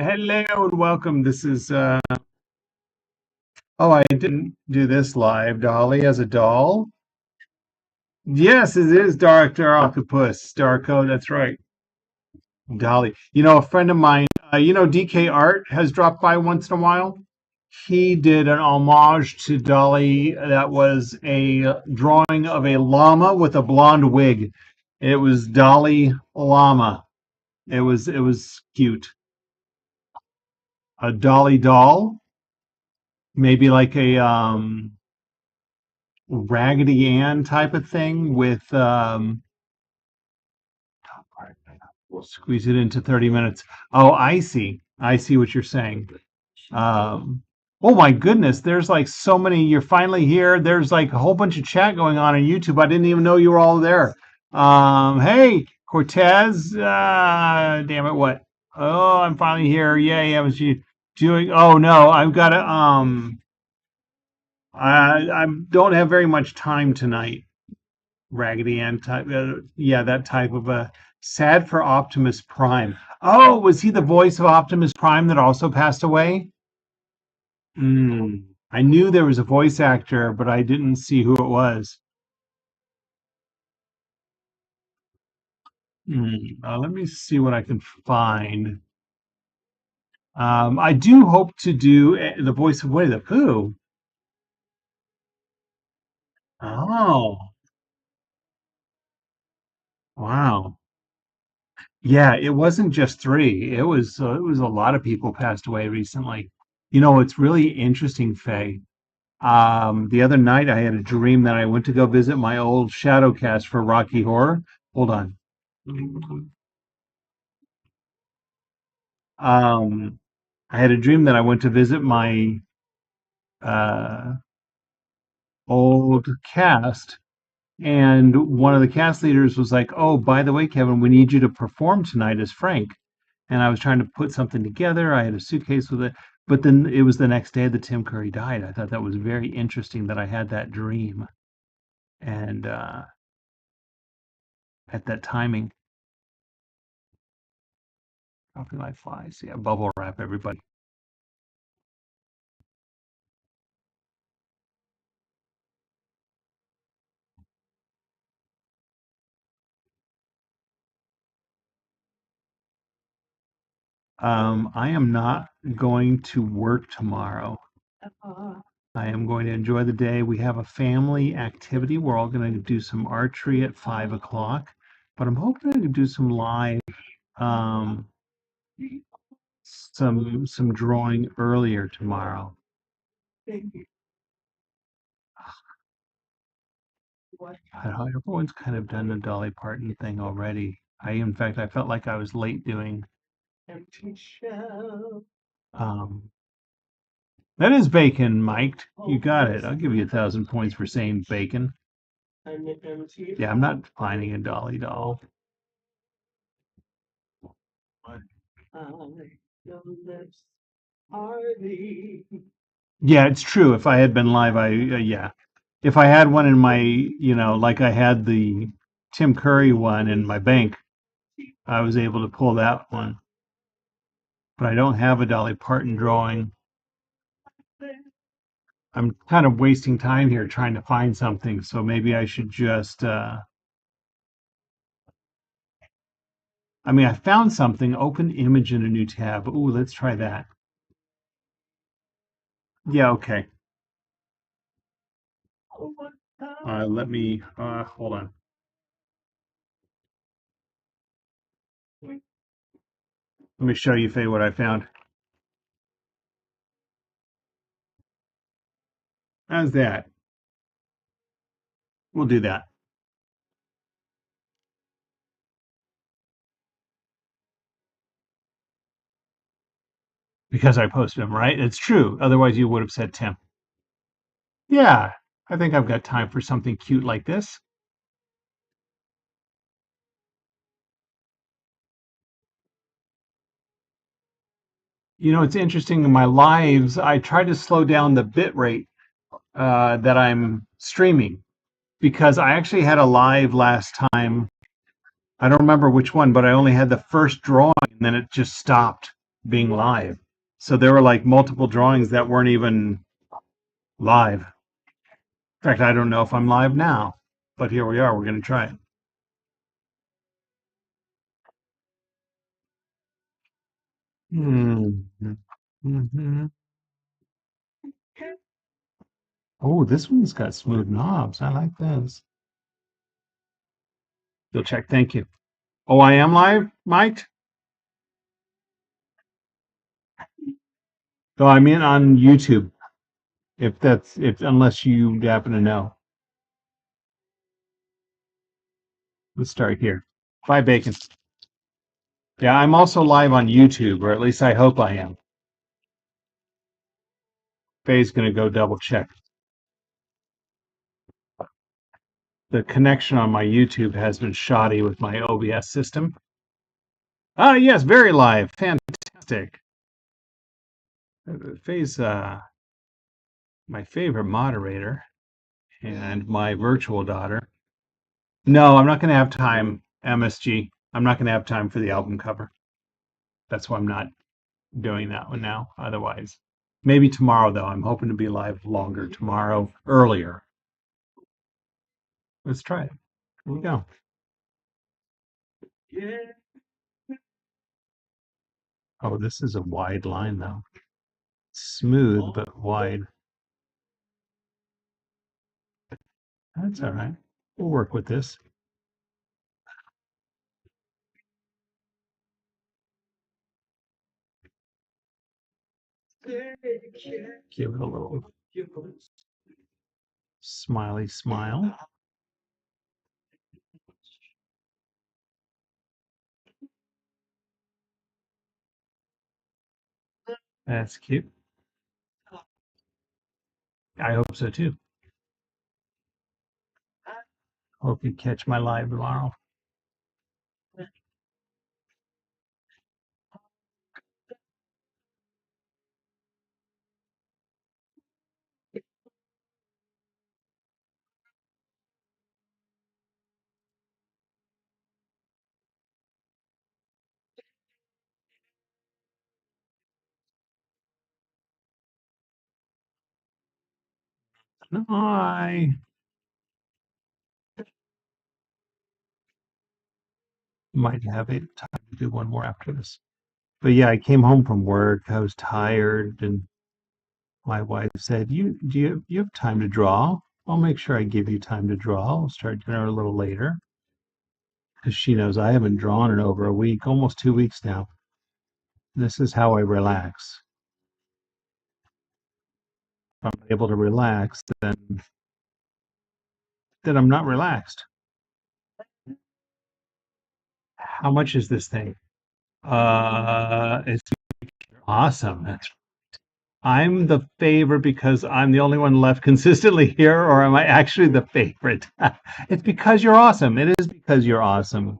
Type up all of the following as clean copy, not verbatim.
Hello and welcome. This is oh, I didn't do this live. Dolly as a doll. Yes, it is Dr. Octopus. Darko, that's right. Dolly. A friend of mine, DK Art has dropped by once in a while. He did an homage to Dolly that was a drawing of a llama with a blonde wig. It was Dolly Llama. It was cute. A Dolly doll, maybe like a Raggedy Ann type of thing with we'll squeeze it into 30 minutes. Oh, I see. I see what you're saying. Um, oh my goodness, there's like so many. You're finally here. There's like a whole bunch of chat going on YouTube. I didn't even know you were all there. Hey, Cortez. Damn it, what? Oh, I'm finally here. Yay, I was you doing. Oh no, I've got to. I don't have very much time tonight. Raggedy Ann type. Yeah, that type of a sad for Optimus Prime. Oh, was he the voice of Optimus Prime that also passed away? I knew there was a voice actor, but I didn't see who it was. Let me see what I can find. I do hope to do the voice of Winnie the Pooh. Oh, wow. Yeah, it wasn't just three. It was a lot of people passed away recently. It's really interesting, Faye. The other night I had a dream that I went to go visit my old shadow cast for Rocky Horror. Hold on. Um, I had a dream that I went to visit my uh, old cast, and one of the cast leaders was like, "Oh, by the way, Kevin, we need you to perform tonight as Frank." And I was trying to put something together. I had a suitcase with it, but then it was the next day that Tim Curry died. I thought that was very interesting that I had that dream and at that timing. Dropping like flies. Yeah, bubble wrap, everybody. I am not going to work tomorrow. I am going to enjoy the day. We have a family activity. We're all going to do some archery at 5 o'clock, but I'm hoping to do some live, um, some drawing earlier tomorrow. Everyone's kind of done the Dolly Parton thing already. In fact, I felt like I was late doing. Um, that is bacon, Mike. You got it. I'll give you 1,000 points for saying bacon. Yeah, I'm not finding a Dolly doll. Yeah, it's true. If I had been live, yeah. If I had one in my, like I had the Tim Curry one in my bank, I was able to pull that one. But I don't have a Dolly Parton drawing. I'm kind of wasting time here trying to find something, so maybe I should just I found something, open image in a new tab. Ooh, let's try that. Yeah, okay. Let me hold on. Let me show you, Faye, what I found. How's that? We'll do that because I posted them, right? It's true. Otherwise, you would have said Tim. Yeah, I think I've got time for something cute like this. It's interesting in my lives, I try to slow down the bit rate that I'm streaming because I actually had a live last time. I don't remember which one, but I only had the first drawing and then it just stopped. being live. So there were like multiple drawings that weren't even live. In fact, I don't know if I'm live now, but here we are. We're going to try it. Hmm. Hmm. Oh, this one's got smooth knobs. I like this. You'll check. Thank you. Oh, I am live, Mike? So I'm in on YouTube. If unless you happen to know. Let's start here. Bye, Bacon. Yeah, I'm also live on YouTube, or at least I hope I am. Faye's going to go double check. The connection on my YouTube has been shoddy with my OBS system. Ah, yes, very live. Fantastic. Faye's my favorite moderator and my virtual daughter. No, I'm not going to have time, MSG. I'm not going to have time for the album cover. That's why I'm not doing that one now. Otherwise, maybe tomorrow, though. I'm hoping to be live longer tomorrow, earlier. Let's try it. Here we go. Oh, this is a wide line, though. Smooth, but wide. That's all right. We'll work with this. Give it a little smiley smile. That's cute. I hope so too. Hope you catch my live tomorrow. No, I might have it time to do one more after this. But yeah, I came home from work. I was tired, and my wife said, "You have time to draw? I'll make sure I give you time to draw. I'll start dinner a little later because she knows I haven't drawn in over a week, almost 2 weeks now. This is how I relax. If I'm able to relax, then I'm not relaxed. How much is this thing? It's awesome. I'm the favorite because I'm the only one left consistently here, or am I actually the favorite? It's because you're awesome. It is because you're awesome.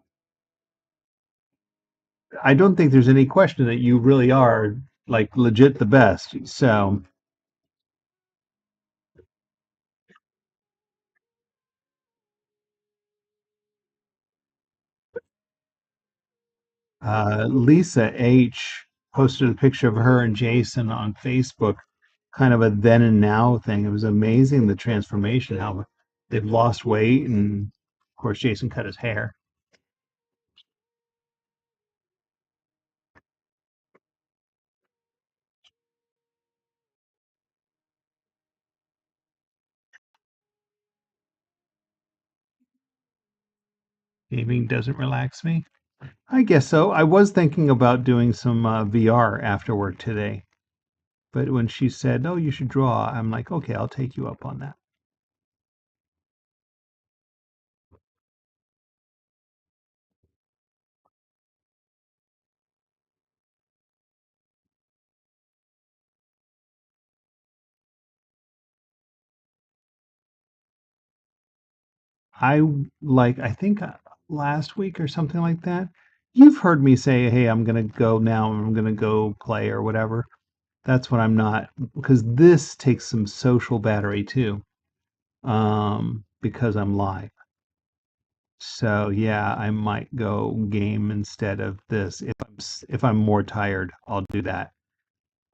I don't think there's any question that you really are like legit the best. So, Lisa H posted a picture of her and Jason on Facebook, kind of a then and now thing. It was amazing the transformation, how they've lost weight, and of course, Jason cut his hair. Gaming doesn't relax me. I guess so. I was thinking about doing some VR after work today, but when she said, "Oh, you should draw," I'm like, "Okay, I'll take you up on that." I I think last week or something like that. You've heard me say, "Hey, I'm gonna go now. I'm gonna go play or whatever." That's when I'm not, because this takes some social battery too. Because I'm live. So yeah, I might go game instead of this. If I'm more tired, I'll do that.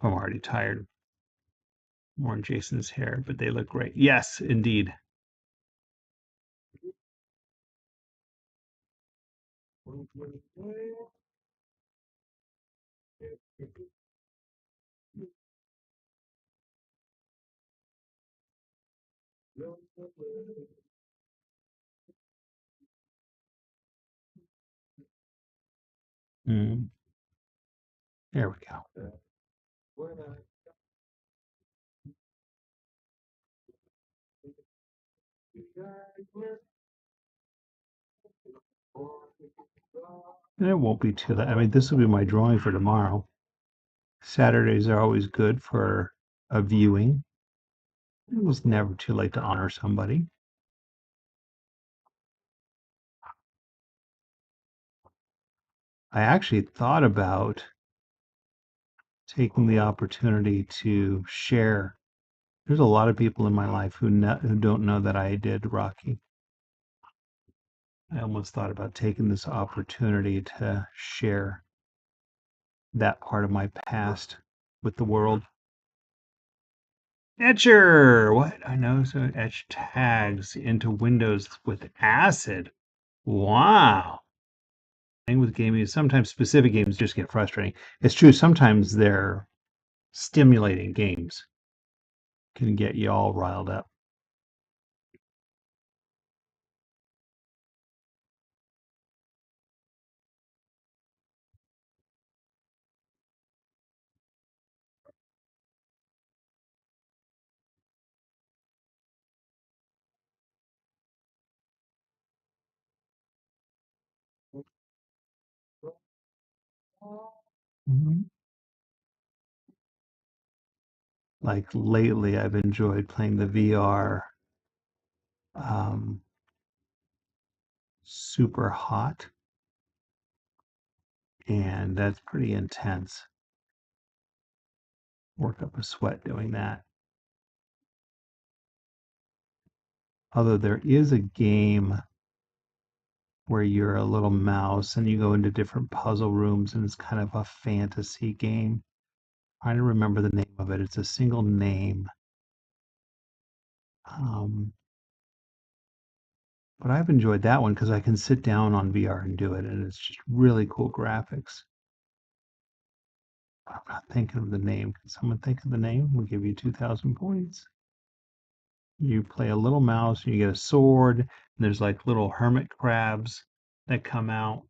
I'm already tired. More on Jason's hair, but they look great. Yes, indeed. Mm, there we go. And it won't be too late. I mean, this will be my drawing for tomorrow. Saturdays are always good for a viewing. It was never too late to honor somebody. I actually thought about taking the opportunity to share. There's a lot of people in my life who don't know that I did Rocky. I almost thought about taking this opportunity to share that part of my past with the world. Etcher! What? I know, so etch tags into windows with acid. Wow. Thing with gaming is sometimes specific games just get frustrating. It's true, sometimes they're stimulating games can get you all riled up. Mhm. Like lately, I've enjoyed playing the VR um, super hot, and that's pretty intense. Work up a sweat doing that. Although there is a game where you're a little mouse and you go into different puzzle rooms, and it's kind of a fantasy game. Trying to remember the name of it. It's a single name. Um, but I've enjoyed that one because I can sit down on VR and do it, and it's just really cool graphics. I'm not thinking of the name. Can someone think of the name? We'll give you 2,000 points. You play a little mouse, and you get a sword, and there's like little hermit crabs that come out.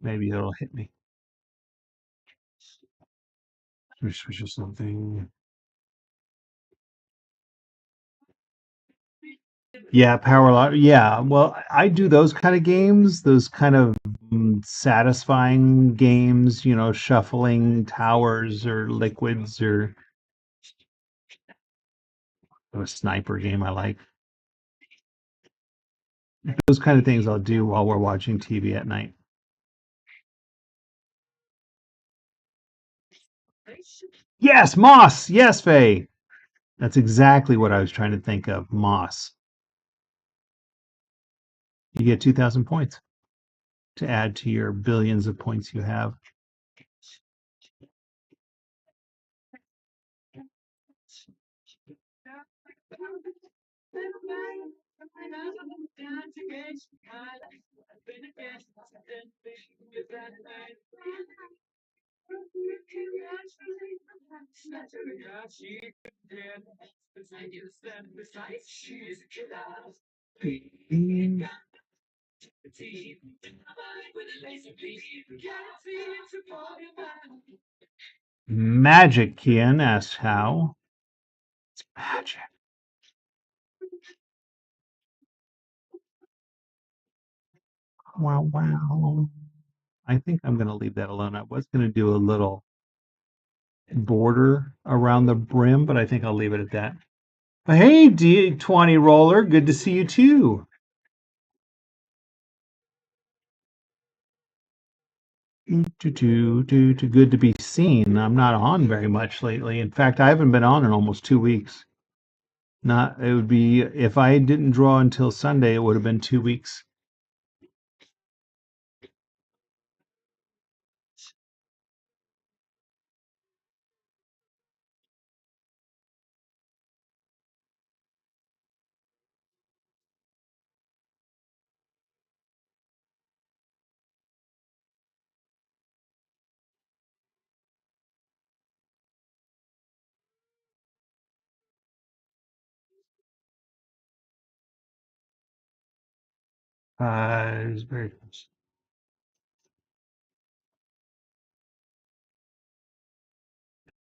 Maybe it'll hit me. Switch or something. Yeah, Power Lot. Yeah, well, I do those kind of games, those kind of satisfying games, shuffling towers or liquids or a sniper game I like. Those kind of things I'll do while we're watching TV at night. Yes, Moss. Yes, Faye. That's exactly what I was trying to think of. Moss. You get 2,000 points to add to your billions of points you have. Magic, Kian asks how. It's magic. Wow, wow. I think I'm going to leave that alone. I was going to do a little border around the brim, but I think I'll leave it at that. Hey, D20 Roller, good to see you too. Good to be seen. I'm not on very much lately. In fact, I haven't been on in almost 2 weeks. Not, it would be, if I didn't draw until Sunday, it would have been 2 weeks. It was very close.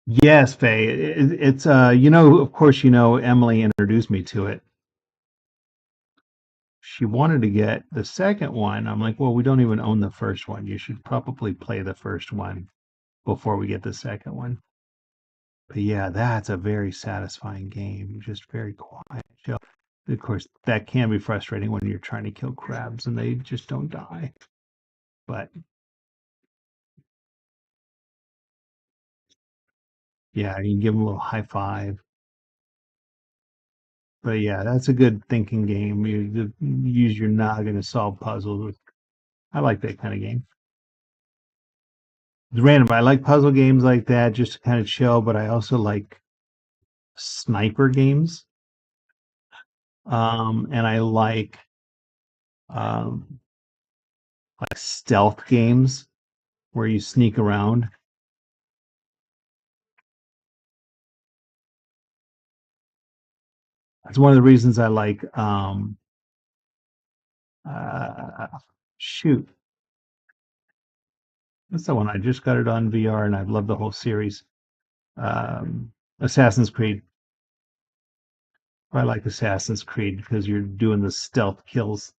Yes, Faye. It's of course, Emily introduced me to it. She wanted to get the second one. I'm like, well, we don't even own the first one. You should probably play the first one before we get the second one. But yeah, that's a very satisfying game. Just very quiet, chill. Of course, that can be frustrating when you're trying to kill crabs and they just don't die. But yeah, you can give them a little high five. But yeah, that's a good thinking game. You use your noggin to solve puzzles. I like that kind of game. It's random. I like puzzle games like that just to kind of chill, but I also like sniper games. And I um, like stealth games where you sneak around. That's one of the reasons I like uh, shoot. That's the one I just got it on VR and I've loved the whole series. Assassin's Creed. I like Assassin's Creed because you're doing the stealth kills.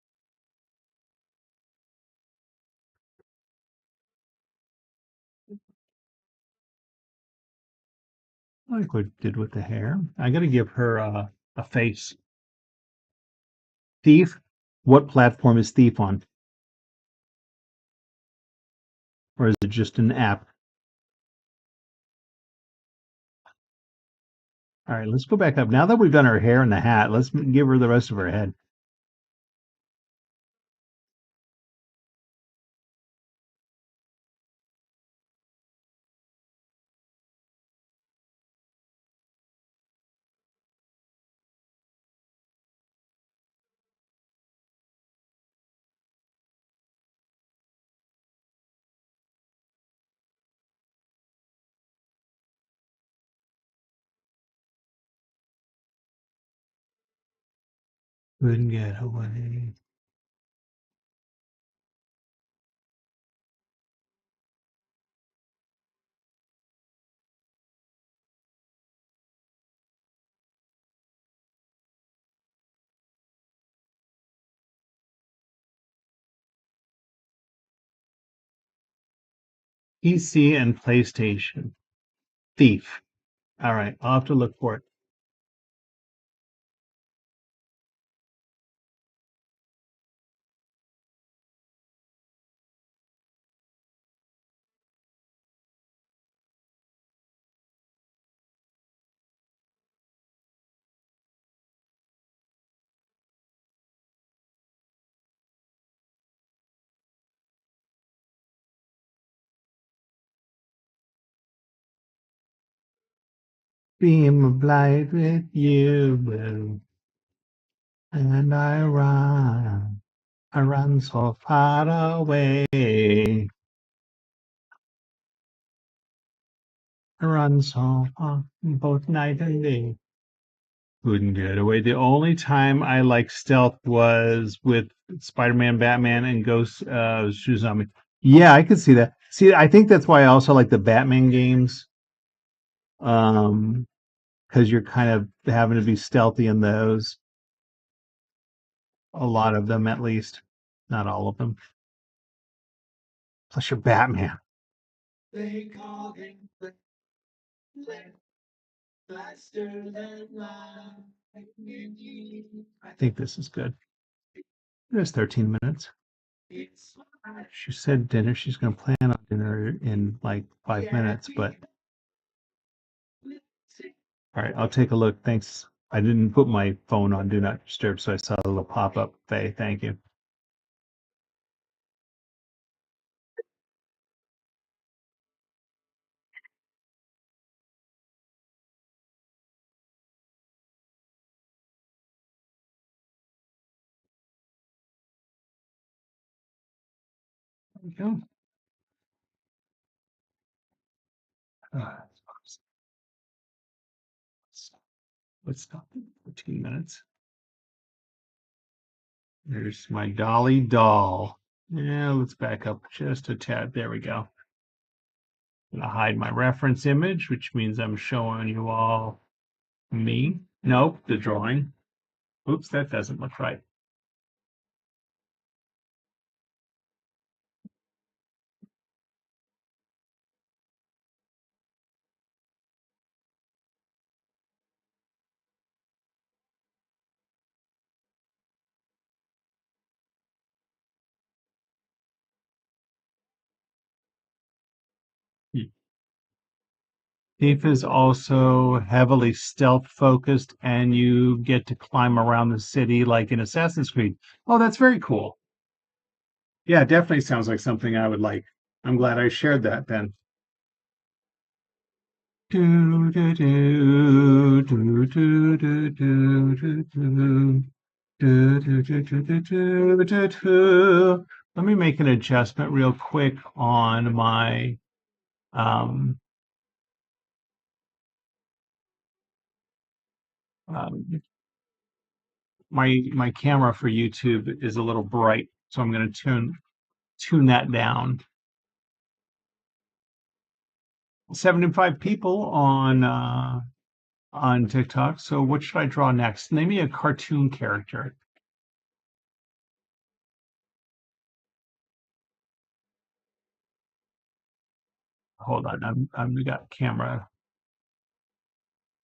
I like what it did with the hair. I got to give her a face. Thief. What platform is Thief on? Or is it just an app? All right, let's go back up. Now that we've done her hair and the hat, let's give her the rest of her head. Couldn't get away. PC and PlayStation. Thief. All right, I'll have to look for it. Beam of light with you, boo. And I run so far away. I run so far, both night and day. Couldn't get away. The only time I like stealth was with Spider-Man, Batman, and Ghost Shoes on Me. Yeah, I could see that. See, I think that's why I also like the Batman games. Because you're kind of having to be stealthy in those. A lot of them, at least. Not all of them. Plus, you're Batman. They call him faster than light. I think this is good. There's 13 minutes. She said dinner. She's going to plan on dinner in like 5 minutes, but all right, I'll take a look. Thanks. I didn't put my phone on Do Not Disturb, so I saw a little pop up. Faye, thank you. There we go. Uh, let's stop it for 2 minutes. There's my Dolly Doll. Yeah, let's back up just a tad. There we go. I'm gonna hide my reference image, which means I'm showing you all me. Nope, the drawing. Oops, that doesn't look right. Thief is also heavily stealth focused, and you get to climb around the city like in Assassin's Creed. Oh, that's very cool. Yeah, it definitely sounds like something I would like. I'm glad I shared that then. Do, do, do, do, do, do, do, do, do. Do, do, do, do, do, do, do, do. Let me make an adjustment real quick on um, um, my camera for YouTube is a little bright, so I'm going to tune that down. 75 people on TikTok. So what should I draw next? Name me a cartoon character. Hold on, I'm got camera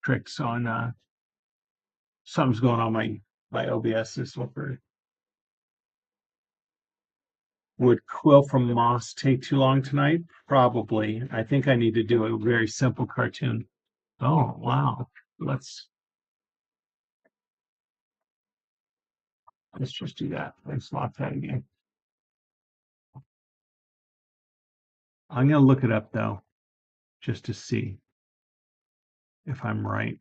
tricks on. Something's going on my OBS is over. Would Quill from Moss take too long tonight? Probably. I think I need to do a very simple cartoon. Oh wow. Let's just do that. Let's lock that again. I'm gonna look it up though, just to see if I'm right.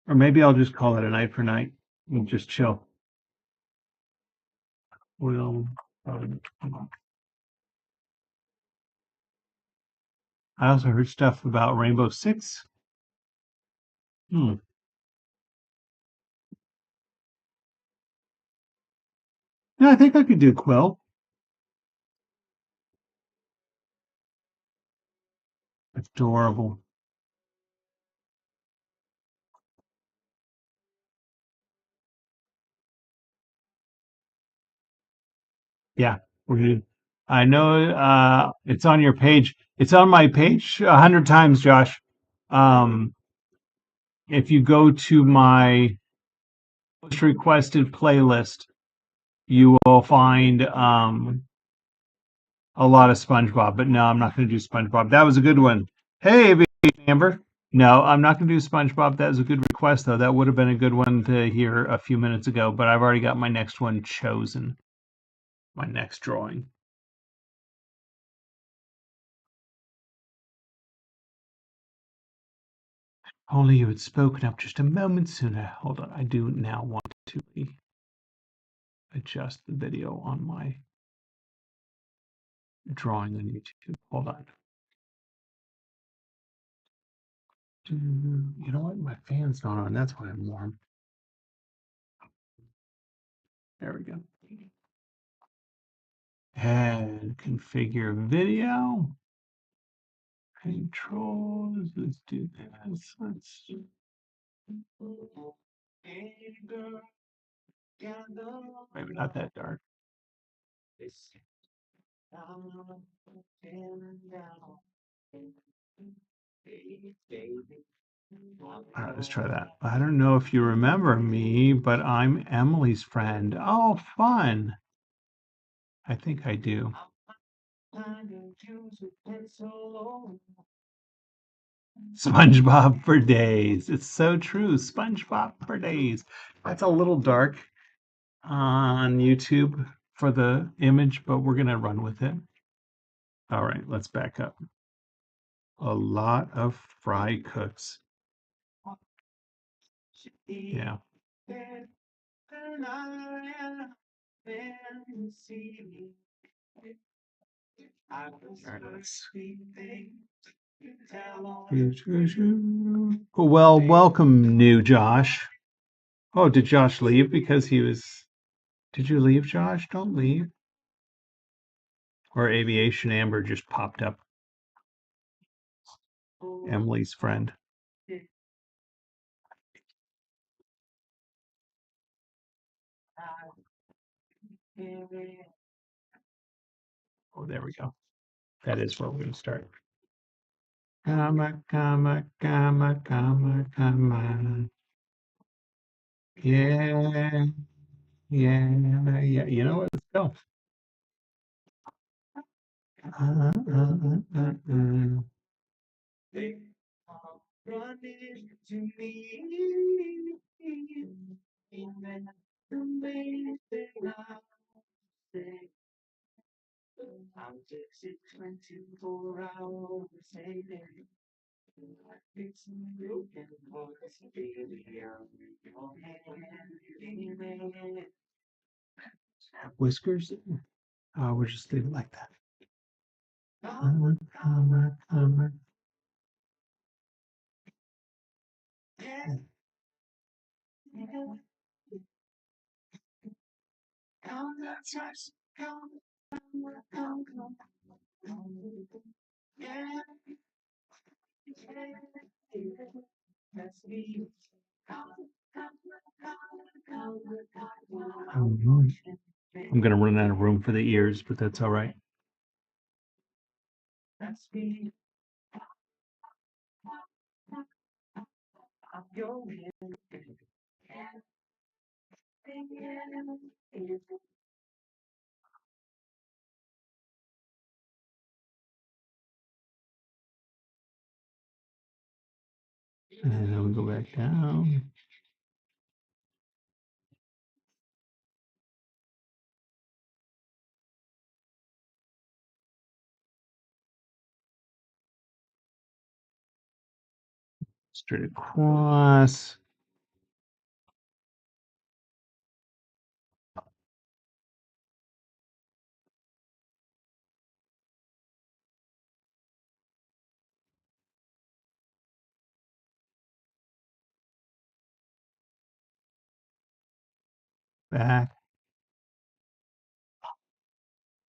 Or maybe I'll just call it a night for night and just chill. We'll I also heard stuff about Rainbow Six. Hmm. Yeah, I think I could do Quill. Adorable. Yeah, we're gonna. I know it's on your page. It's on my page 100 times, Josh. Um, if you go to my most requested playlist, you will find a lot of SpongeBob. But no, I'm not going to do SpongeBob. That was a good one. Hey, Amber. No, I'm not going to do SpongeBob. That was a good request, though. That would have been a good one to hear a few minutes ago. But I've already got my next one chosen. My next drawing. Only you had spoken up just a moment sooner. Hold on, I do now want to adjust the video on my drawing on YouTube. Hold on. You know what? My fan's not on. That's why I'm warm. There we go. And configure video. Controls. Let's do this. Let's. Maybe not that dark. All right, let's try that. I don't know if you remember me, but I'm Emily's friend. Oh, fun. I think I do. SpongeBob for days. It's so true. SpongeBob for days. That's a little dark on YouTube for the image, but we're gonna run with it. All right, let's back up. A lot of fry cooks. Yeah. All right, well, welcome, new Josh. Oh, did Josh leave because he was? Did you leave, Josh? Don't leave. Or Aviation Amber just popped up. Emily's friend. Oh, there we go. That is where we're going to start. Come. Yeah, yeah. You know what? Let's go. Whiskers? We'll just leave it like that. Come. That's nice. I'm gonna run out of room for the ears, but that's all right. And then we go back down. Straight across. Back.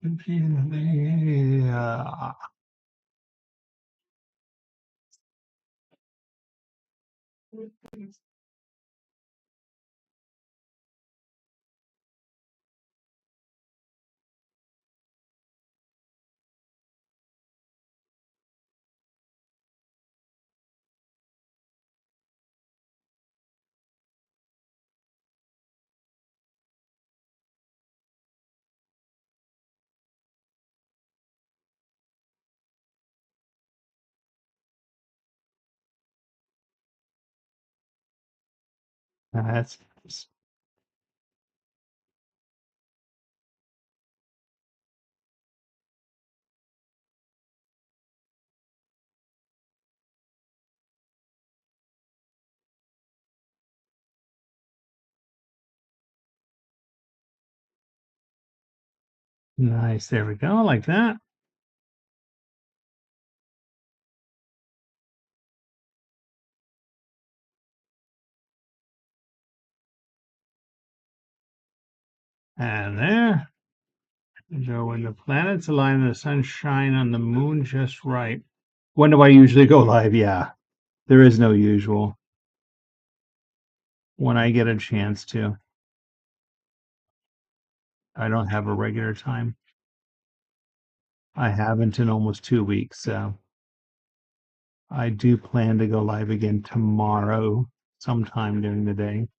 Yeah. That's nice. There we go, like that. And there. So when the planets align and the sun shine on the moon just right. When do I usually go live? Yeah, there is no usual. When I get a chance to. I don't have a regular time. I haven't in almost 2 weeks, so I do plan to go live again tomorrow, sometime during the day.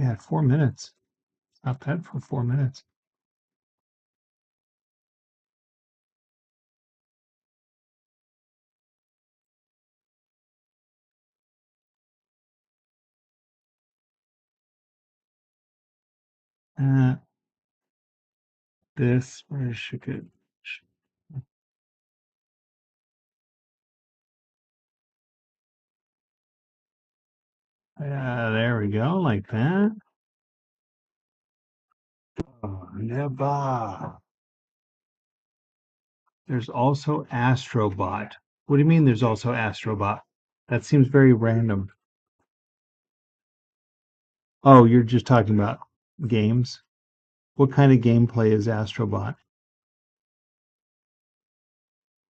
Yeah, 4 minutes. Not bad for 4 minutes. Uh, this, where should it? There we go, like that. Oh, never. There's also Astrobot. What do you mean there's also Astrobot? That seems very random. Oh, you're just talking about games? What kind of gameplay is Astrobot?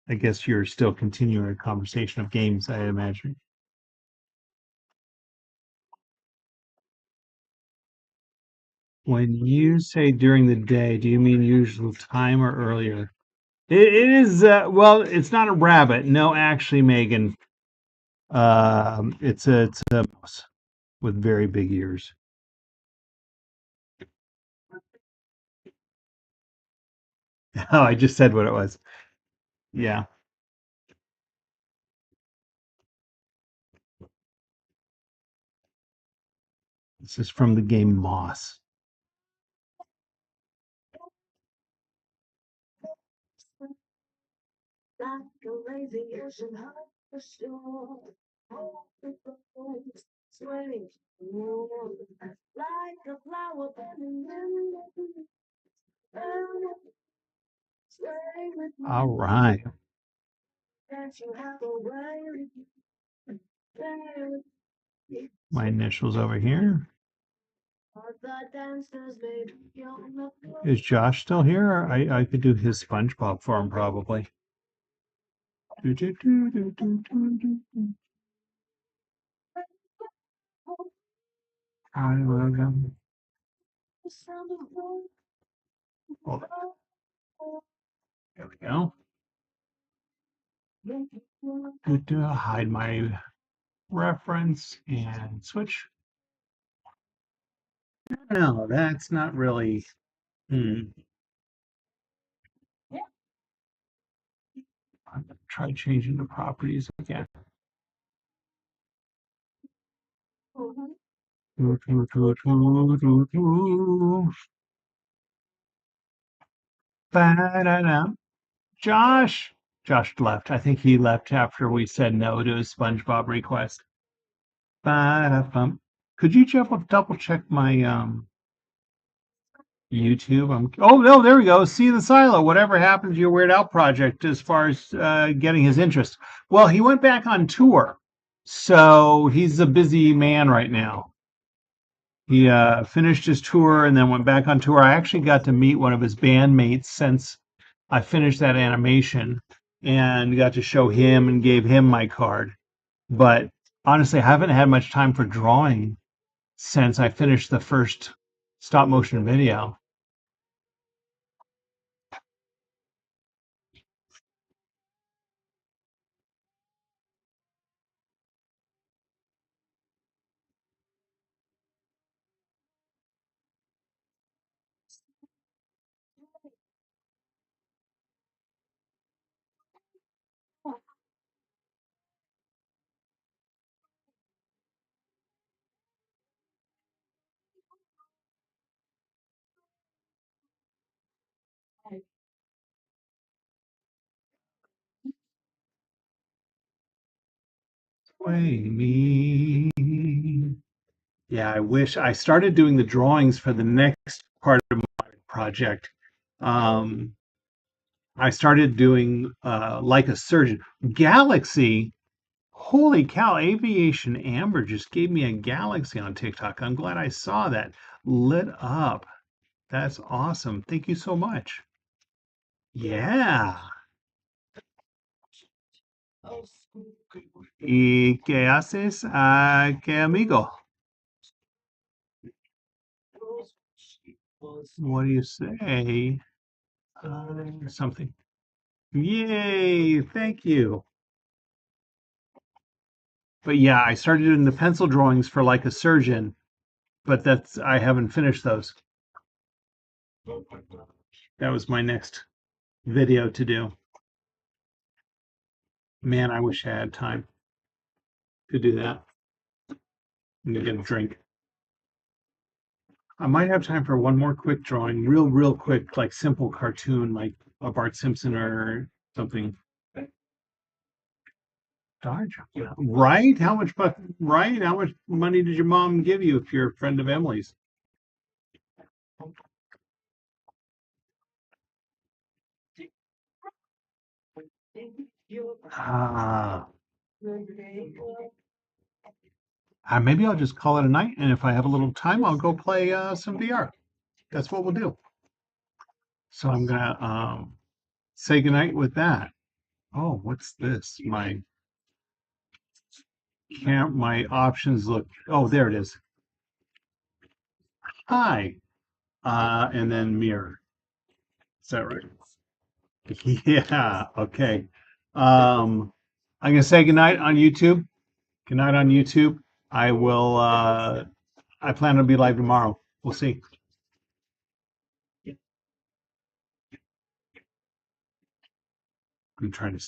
I guess you're still continuing a conversation of games, I imagine. When you say during the day, do you mean usual time or earlier? It is, well, it's not a rabbit. No, actually, Megan. It's a mouse with very big ears. Oh, I just said what it was. Yeah, this is from the game Moss. All right. My initials over here. Is Josh still here? Or I could do his SpongeBob for him probably. Do, do, do, do, do, do, do. I love him. Hold on. There we go. Do, do, hide my reference and switch. No, that's not really. Hmm. I'm gonna try changing the properties again. Do, do, do, do, do, do. Ba-da-da. Josh. Josh left. I think he left after we said no to his SpongeBob request. Ba-da-bum. Could you double check my YouTube? Oh no, there we go. See the silo. Whatever happened to your Weird Al project as far as getting his interest? Well, he went back on tour, so he's a busy man right now. He finished his tour and then went back on tour. I actually got to meet one of his bandmates since I finished that animation and got to show him and gave him my card. But honestly, I haven't had much time for drawing since I finished the first stop motion video. Sway me. Yeah, I wish I started doing the drawings for the next part of my project. Um, I started doing like a surgeon. Galaxy. Holy cow, Aviation Amber just gave me a galaxy on TikTok. I'm glad I saw that. Lit up. That's awesome. Thank you so much. Yeah. ¿Y qué haces? ¿Qué amigo? What do you say? Something. Yay, thank you. But yeah, I started doing the pencil drawings for like a surgeon, but I haven't finished those. That was my next video to do. Man, I wish I had time to do that. I'm gonna get a drink. I might have time for one more quick drawing, real quick, like simple cartoon, like a Bart Simpson or something. Dodge, right? Right? How much money did your mom give you if you're a friend of Emily's? Ah, maybe I'll just call it a night, and if I have a little time, I'll go play some VR. That's what we'll do. So I'm gonna say goodnight with that. Oh, what's this? My options look. Oh, there it is. Hi, and then mirror. Is that right? Yeah. Okay. I'm gonna say goodnight on YouTube. Good night on YouTube. I will. I plan to be live tomorrow. We'll see. I'm trying to